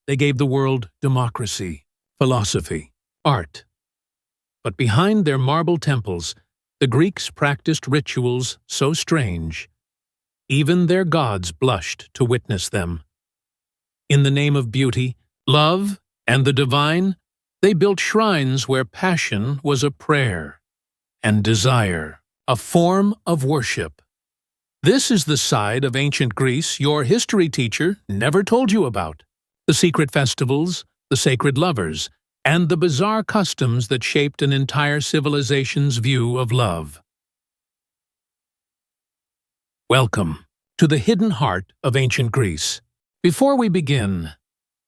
they gave the world democracy, philosophy, art. But behind their marble temples, the Greeks practiced rituals so strange, even their gods blushed to witness them. In the name of beauty, love, and the divine, they built shrines where passion was a prayer, and desire a form of worship. This is the side of ancient Greece your history teacher never told you about. The secret festivals, the sacred lovers, and the bizarre customs that shaped an entire civilization's view of love. Welcome to the hidden heart of ancient Greece. Before we begin,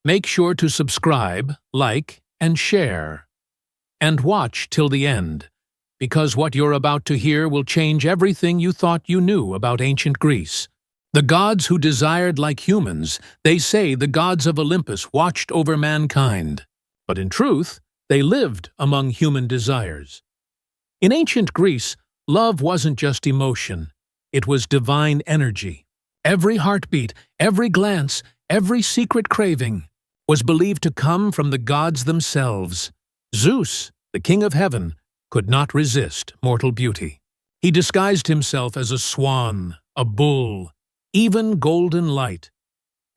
make sure to subscribe, like, and share. And watch till the end, because what you're about to hear will change everything you thought you knew about ancient Greece. The gods who desired like humans, they say the gods of Olympus watched over mankind. But in truth, they lived among human desires. In ancient Greece, love wasn't just emotion, it was divine energy. Every heartbeat, every glance, every secret craving was believed to come from the gods themselves. Zeus, the king of heaven, could not resist mortal beauty. He disguised himself as a swan, a bull, even golden light,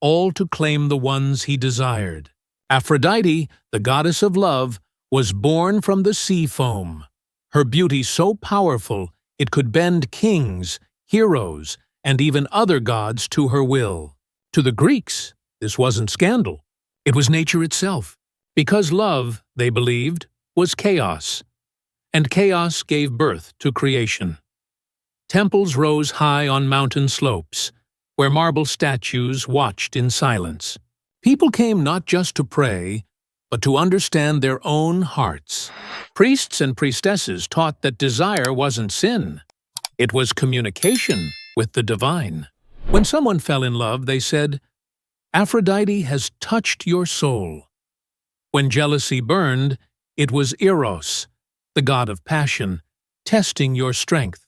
all to claim the ones he desired. Aphrodite, the goddess of love, was born from the sea foam. Her beauty so powerful it could bend kings, heroes, and even other gods to her will. To the Greeks, this wasn't scandal. It was nature itself, because love, they believed, was chaos. And chaos gave birth to creation. Temples rose high on mountain slopes, where marble statues watched in silence. People came not just to pray, but to understand their own hearts. Priests and priestesses taught that desire wasn't sin. It was communication with the divine. When someone fell in love, they said, "Aphrodite has touched your soul." When jealousy burned, it was Eros, the god of passion, testing your strength.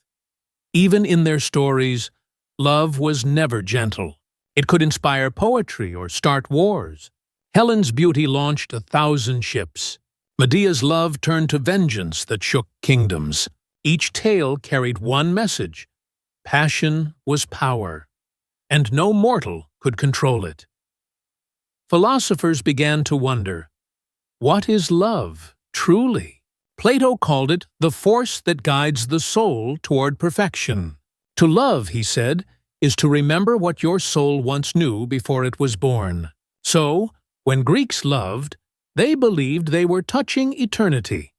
Even in their stories, love was never gentle. It could inspire poetry or start wars. Helen's beauty launched 1,000 ships. Medea's love turned to vengeance that shook kingdoms. Each tale carried one message: passion was power, and no mortal could control it. Philosophers began to wonder, what is love, truly? Plato called it the force that guides the soul toward perfection. To love, he said, is to remember what your soul once knew before it was born. So, when Greeks loved, they believed they were touching eternity.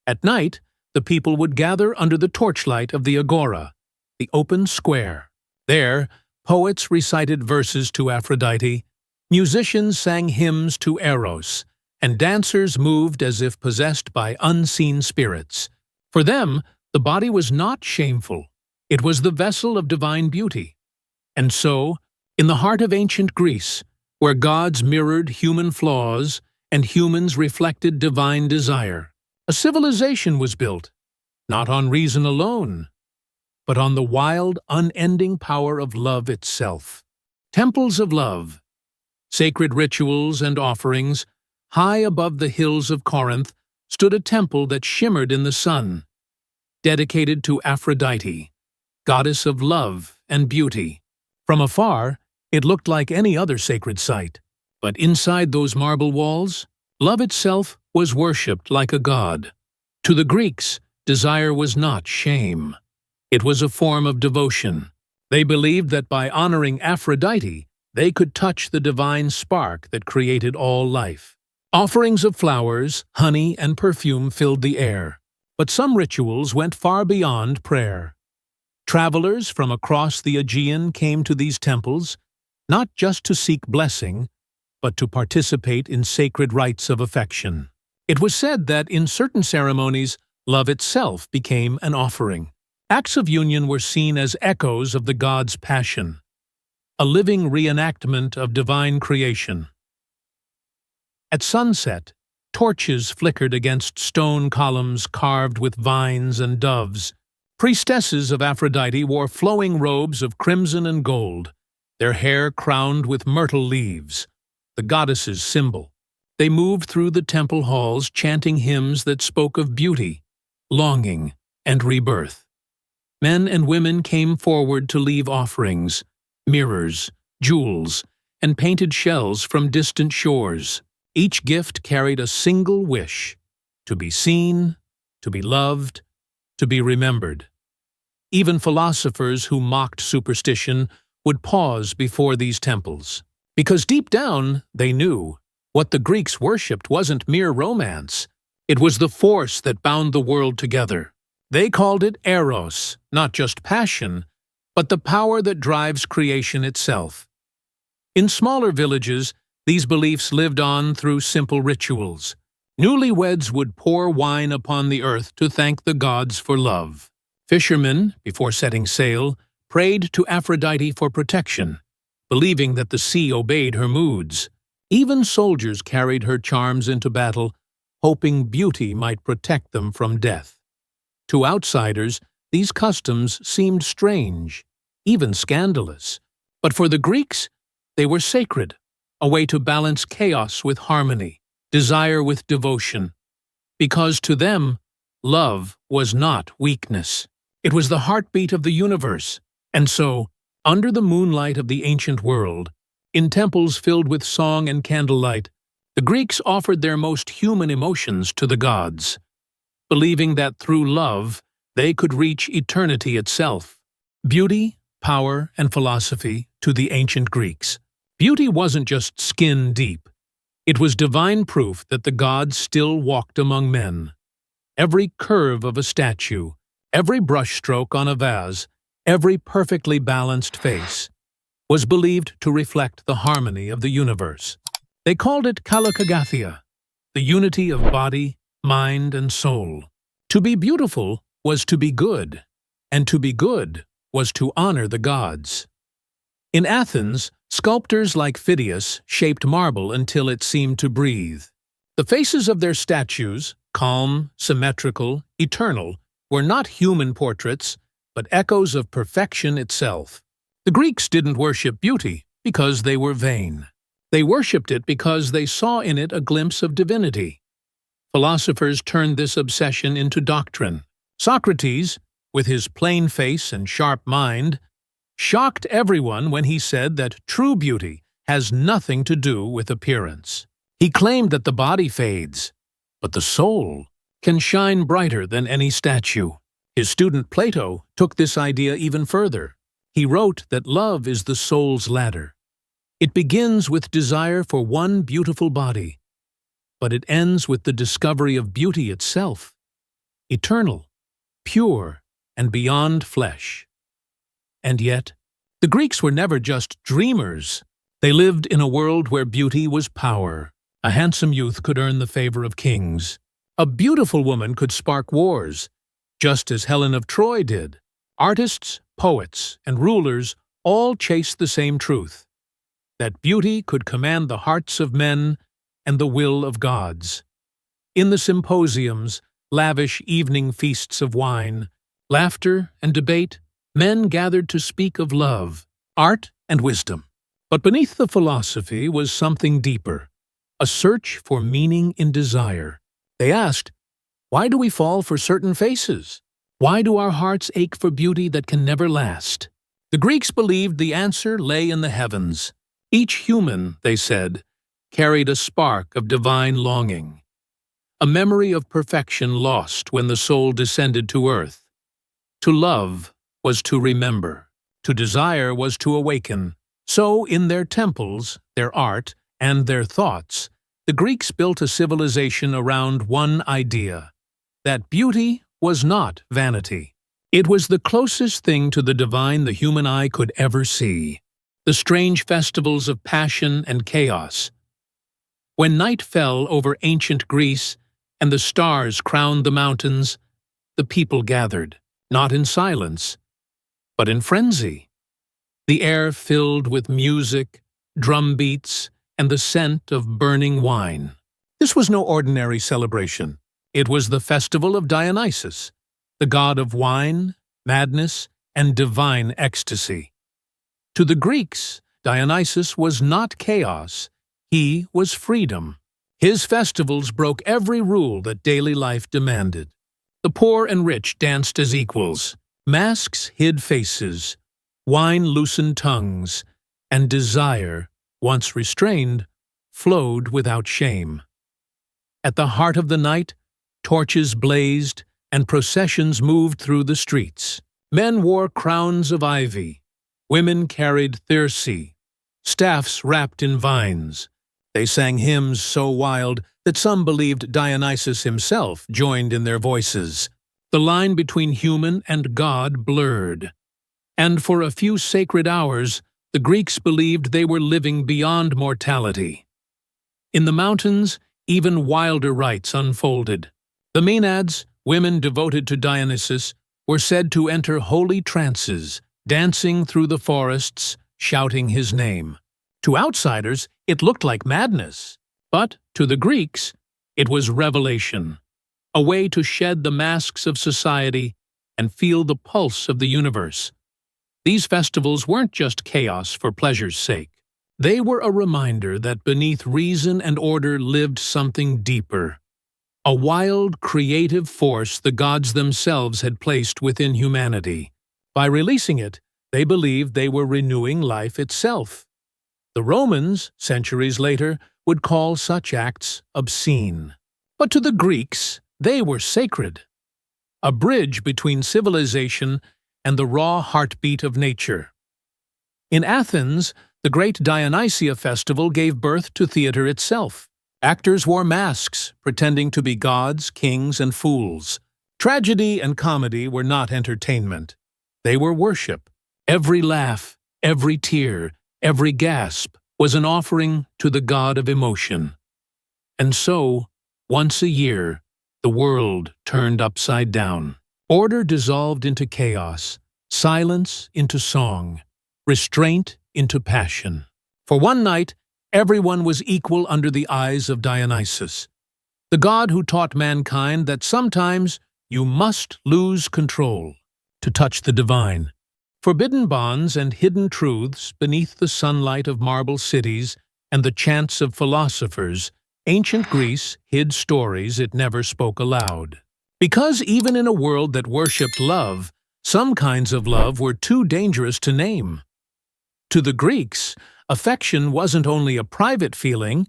At night, the people would gather under the torchlight of the agora, the open square. There, poets recited verses to Aphrodite, musicians sang hymns to Eros, and dancers moved as if possessed by unseen spirits. For them, the body was not shameful. It was the vessel of divine beauty. And so, in the heart of ancient Greece, where gods mirrored human flaws and humans reflected divine desire, a civilization was built, not on reason alone, but on the wild, unending power of love itself. Temples of love, sacred rituals and offerings. High above the hills of Corinth stood a temple that shimmered in the sun, dedicated to Aphrodite, goddess of love and beauty. From afar, it looked like any other sacred site, but inside those marble walls, love itself was worshipped like a god. To the Greeks, desire was not shame. It was a form of devotion. They believed that by honoring Aphrodite, they could touch the divine spark that created all life. Offerings of flowers, honey, and perfume filled the air, but some rituals went far beyond prayer. Travelers from across the Aegean came to these temples, not just to seek blessing, but to participate in sacred rites of affection. It was said that in certain ceremonies, love itself became an offering. Acts of union were seen as echoes of the god's passion, a living reenactment of divine creation. At sunset, torches flickered against stone columns carved with vines and doves. Priestesses of Aphrodite wore flowing robes of crimson and gold, their hair crowned with myrtle leaves. the goddess's symbol. They moved through the temple halls chanting hymns that spoke of beauty, longing, and rebirth. Men and women came forward to leave offerings, mirrors, jewels, and painted shells from distant shores. Each gift carried a single wish: to be seen, to be loved, to be remembered. Even philosophers who mocked superstition would pause before these temples, because deep down they knew what the Greeks worshipped wasn't mere romance. It was the force that bound the world together. They called it eros, not just passion, but the power that drives creation itself. In smaller villages, these beliefs lived on through simple rituals. Newlyweds would pour wine upon the earth to thank the gods for love. Fishermen, before setting sail, prayed to Aphrodite for protection, believing that the sea obeyed her moods. Even soldiers carried her charms into battle, hoping beauty might protect them from death. To outsiders, these customs seemed strange, even scandalous. But for the Greeks, they were sacred, a way to balance chaos with harmony, desire with devotion. Because to them, love was not weakness. It was the heartbeat of the universe. And so, under the moonlight of the ancient world, in temples filled with song and candlelight, the Greeks offered their most human emotions to the gods, believing that through love they could reach eternity itself. Beauty, power, and philosophy to the ancient Greeks. Beauty wasn't just skin deep. It was divine proof that the gods still walked among men. Every curve of a statue, every brushstroke on a vase, every perfectly balanced face was believed to reflect the harmony of the universe. They called it kalokagathia, the unity of body, mind, and soul. To be beautiful was to be good, and to be good was to honor the gods. In Athens, sculptors like Phidias shaped marble until it seemed to breathe. The faces of their statues, calm, symmetrical, eternal, were not human portraits, but echoes of perfection itself. The Greeks didn't worship beauty because they were vain. They worshipped it because they saw in it a glimpse of divinity. Philosophers turned this obsession into doctrine. Socrates, with his plain face and sharp mind, shocked everyone when he said that true beauty has nothing to do with appearance. He claimed that the body fades, but the soul can shine brighter than any statue. His student Plato took this idea even further. He wrote that love is the soul's ladder. It begins with desire for one beautiful body, but it ends with the discovery of beauty itself, eternal, pure, and beyond flesh. And yet, the Greeks were never just dreamers. They lived in a world where beauty was power. A handsome youth could earn the favor of kings. A beautiful woman could spark wars, just as Helen of Troy did. Artists, poets, and rulers all chased the same truth: that beauty could command the hearts of men and the will of gods. In the symposiums, lavish evening feasts of wine, laughter, and debate, men gathered to speak of love, art, and wisdom. But beneath the philosophy was something deeper, a search for meaning in desire. They asked, why do we fall for certain faces? Why do our hearts ache for beauty that can never last? The Greeks believed the answer lay in the heavens. Each human, they said, carried a spark of divine longing, a memory of perfection lost when the soul descended to earth. To love was to remember. To desire was to awaken. So, in their temples, their art, and their thoughts, the Greeks built a civilization around one idea: that beauty was not vanity. It was the closest thing to the divine the human eye could ever see. The strange festivals of passion and chaos. When night fell over ancient Greece and the stars crowned the mountains, the people gathered, not in silence, but in frenzy. The air filled with music, drum beats, and the scent of burning wine. This was no ordinary celebration. It was the festival of Dionysus, the god of wine, madness, and divine ecstasy. To the Greeks, Dionysus was not chaos. He was freedom. His festivals broke every rule that daily life demanded. The poor and rich danced as equals. Masks hid faces. Wine loosened tongues. And desire, once restrained, flowed without shame. At the heart of the night, torches blazed and processions moved through the streets. Men wore crowns of ivy. Women carried thyrsi, staffs wrapped in vines. They sang hymns so wild that some believed Dionysus himself joined in their voices. The line between human and God blurred. And for a few sacred hours, the Greeks believed they were living beyond mortality. In the mountains, even wilder rites unfolded. The Maenads, women devoted to Dionysus, were said to enter holy trances, dancing through the forests, shouting his name. To outsiders, it looked like madness, but to the Greeks, it was revelation, a way to shed the masks of society and feel the pulse of the universe. These festivals weren't just chaos for pleasure's sake. They were a reminder that beneath reason and order lived something deeper, a wild, creative force the gods themselves had placed within humanity. By releasing it, they believed they were renewing life itself. The Romans, centuries later, would call such acts obscene. But to the Greeks, they were sacred, a bridge between civilization and the raw heartbeat of nature. In Athens, the great Dionysia festival gave birth to theater itself. Actors wore masks, pretending to be gods, kings, and fools. Tragedy and comedy were not entertainment. They were worship. Every laugh, every tear, every gasp was an offering to the god of emotion. And so, once a year, the world turned upside down. Order dissolved into chaos, silence into song, restraint into passion. For one night, everyone was equal under the eyes of Dionysus, the god who taught mankind that sometimes you must lose control to touch the divine. Forbidden bonds and hidden truths beneath the sunlight of marble cities and the chants of philosophers, ancient Greece hid stories it never spoke aloud. Because even in a world that worshipped love, some kinds of love were too dangerous to name. To the Greeks, affection wasn't only a private feeling,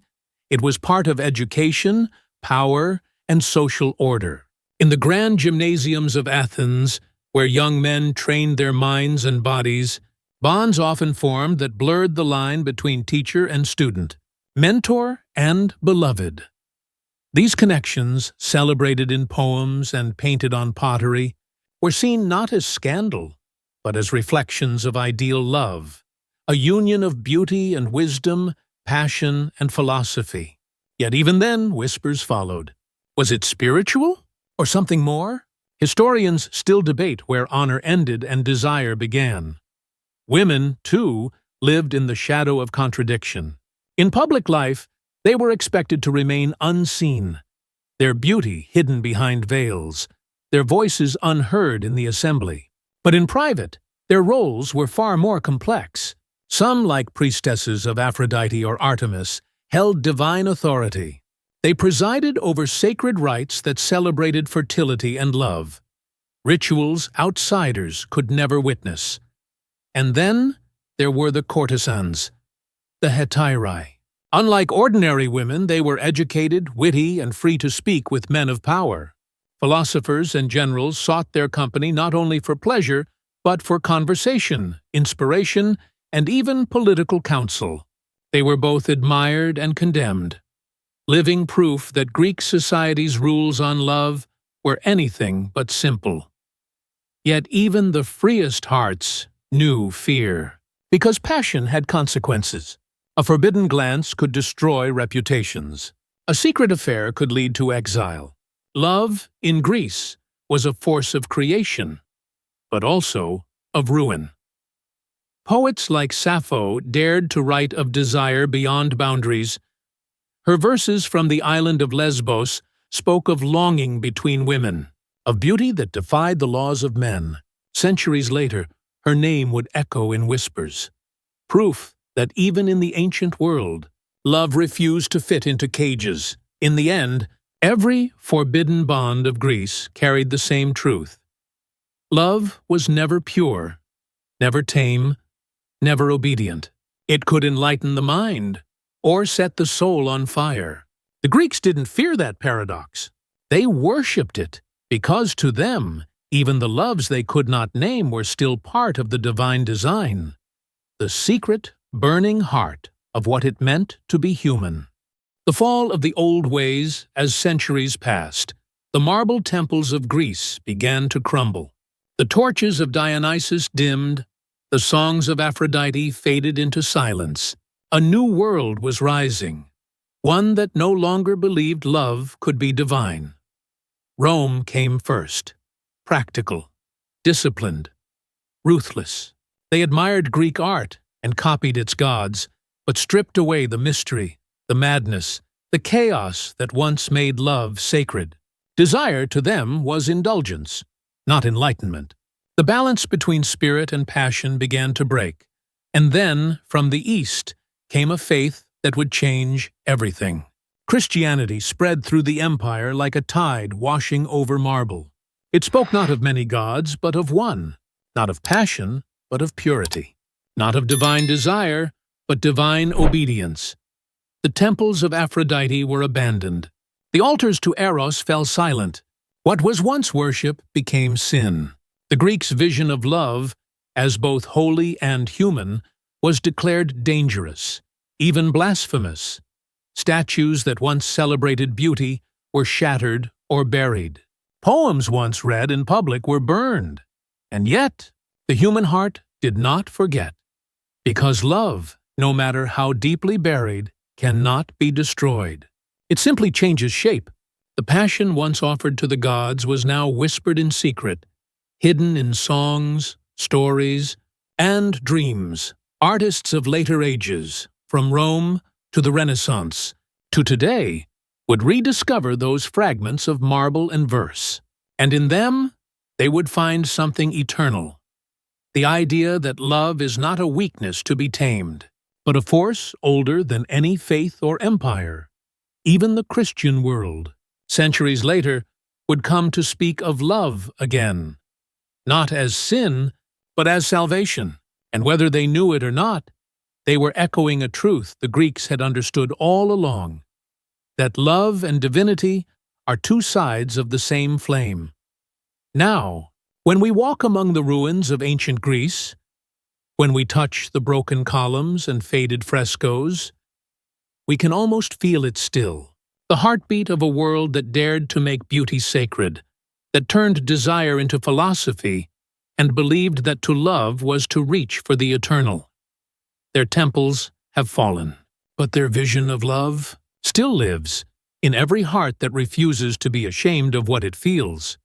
it was part of education, power, and social order. In the grand gymnasiums of Athens, where young men trained their minds and bodies, bonds often formed that blurred the line between teacher and student, mentor and beloved. These connections, celebrated in poems and painted on pottery, were seen not as scandal, but as reflections of ideal love, a union of beauty and wisdom, passion and philosophy. Yet even then, whispers followed. Was it spiritual, or something more? Historians still debate where honor ended and desire began. Women, too, lived in the shadow of contradiction. In public life, they were expected to remain unseen, their beauty hidden behind veils, their voices unheard in the assembly. But in private, their roles were far more complex. Some, like priestesses of Aphrodite or Artemis, held divine authority. They presided over sacred rites that celebrated fertility and love, rituals outsiders could never witness. And then there were the courtesans, the hetairae. Unlike ordinary women, they were educated, witty, and free to speak with men of power. Philosophers and generals sought their company not only for pleasure, but for conversation, inspiration, and even political counsel. They were both admired and condemned, living proof that Greek society's rules on love were anything but simple. Yet even the freest hearts knew fear, because passion had consequences. A forbidden glance could destroy reputations. A secret affair could lead to exile. Love, in Greece, was a force of creation, but also of ruin. Poets like Sappho dared to write of desire beyond boundaries. Her verses from the island of Lesbos spoke of longing between women, of beauty that defied the laws of men. Centuries later, her name would echo in whispers, proof that even in the ancient world, Love refused to fit into cages. In the end, every forbidden bond of Greece carried the same truth. Love was never pure, never tame, never obedient. It could enlighten the mind or set the soul on fire. The Greeks didn't fear that paradox. They worshipped it because to them, even the loves they could not name were still part of the divine design, the secret, burning heart of what it meant to be human. The fall of the old ways as centuries passed, the marble temples of Greece began to crumble. The torches of Dionysus dimmed, the songs of Aphrodite faded into silence. A new world was rising, one that no longer believed love could be divine. Rome came first, practical, disciplined, ruthless. They admired Greek art and copied its gods, but stripped away the mystery, the madness, the chaos that once made love sacred. Desire to them was indulgence, not enlightenment. The balance between spirit and passion began to break, and then, from the East, came a faith that would change everything. Christianity spread through the empire like a tide washing over marble. It spoke not of many gods, but of one, not of passion, but of purity, not of divine desire, but divine obedience. The temples of Aphrodite were abandoned. The altars to Eros fell silent. What was once worship became sin. The Greeks' vision of love, as both holy and human, was declared dangerous, even blasphemous. Statues that once celebrated beauty were shattered or buried. Poems once read in public were burned. And yet, the human heart did not forget, because love, no matter how deeply buried, cannot be destroyed. It simply changes shape. The passion once offered to the gods was now whispered in secret, hidden in songs, stories, and dreams. Artists of later ages, from Rome to the Renaissance to today, would rediscover those fragments of marble and verse. And in them, they would find something eternal. The idea that love is not a weakness to be tamed, but a force older than any faith or empire. Even the Christian world, centuries later, would come to speak of love again, not as sin, but as salvation. And whether they knew it or not, they were echoing a truth the Greeks had understood all along, that love and divinity are two sides of the same flame. Now, when we walk among the ruins of ancient Greece, when we touch the broken columns and faded frescoes, we can almost feel it still, the heartbeat of a world that dared to make beauty sacred, that turned desire into philosophy, and believed that to love was to reach for the eternal. Their temples have fallen, but their vision of love still lives in every heart that refuses to be ashamed of what it feels.